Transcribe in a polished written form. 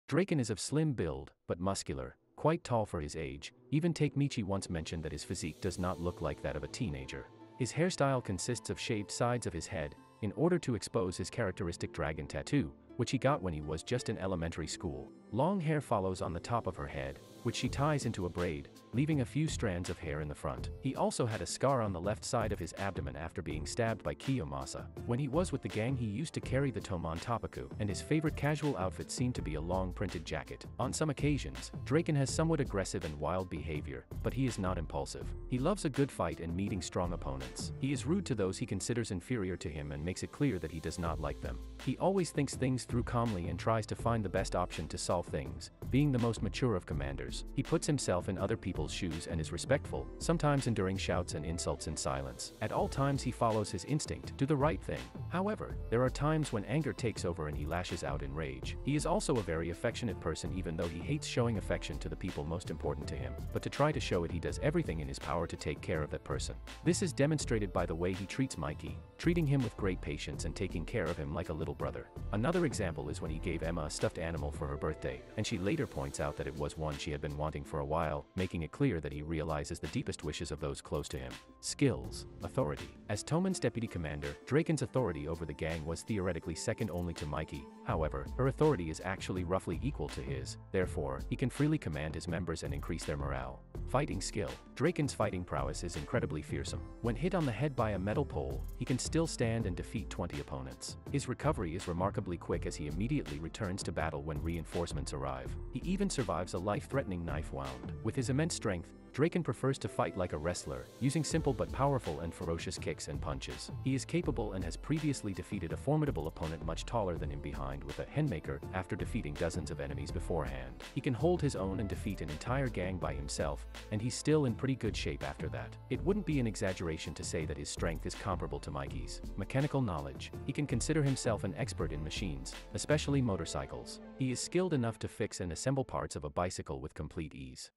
Draken is of slim build, but muscular, quite tall for his age. Even Takemichi once mentioned that his physique does not look like that of a teenager. His hairstyle consists of shaved sides of his head, in order to expose his characteristic dragon tattoo, which he got when he was just in elementary school. Long hair follows on the top of her head, which she ties into a braid, leaving a few strands of hair in the front. He also had a scar on the left side of his abdomen after being stabbed by Kiyomasa. When he was with the gang, he used to carry the Tomon Tapaku, and his favorite casual outfit seemed to be a long printed jacket. On some occasions, Draken has somewhat aggressive and wild behavior, but he is not impulsive. He loves a good fight and meeting strong opponents. He is rude to those he considers inferior to him and makes it clear that he does not like them. He always thinks things through calmly and tries to find the best option to solve things. Being the most mature of commanders, he puts himself in other people's shoes and is respectful, sometimes enduring shouts and insults in silence. At all times he follows his instinct to do the right thing. However, there are times when anger takes over and he lashes out in rage. He is also a very affectionate person, even though he hates showing affection to the people most important to him, but to try to show it he does everything in his power to take care of that person. This is demonstrated by the way he treats Mikey, treating him with great patience and taking care of him like a little brother. Another example is when he gave Emma a stuffed animal for her birthday, and she later points out that it was one she had been wanting for a while, making it clear that he realizes the deepest wishes of those close to him. Skills. Authority. As Toman's deputy commander, Draken's authority over the gang was theoretically second only to Mikey. However, her authority is actually roughly equal to his, therefore, he can freely command his members and increase their morale. Fighting skill. Draken's fighting prowess is incredibly fearsome. When hit on the head by a metal pole, he can still stand and defeat 20 opponents. His recovery is remarkably quick as he immediately returns to battle when reinforcements arrive. He even survives a life-threatening knife wound. With his immense strength, Draken prefers to fight like a wrestler, using simple but powerful and ferocious kicks and punches. He is capable and has previously defeated a formidable opponent much taller than him behind with a Henmaker after defeating dozens of enemies beforehand. He can hold his own and defeat an entire gang by himself, and he's still in pretty good shape after that. It wouldn't be an exaggeration to say that his strength is comparable to Mikey's. Mechanical knowledge. He can consider himself an expert in machines, especially motorcycles. He is skilled enough to fix and assemble parts of a bicycle with complete ease.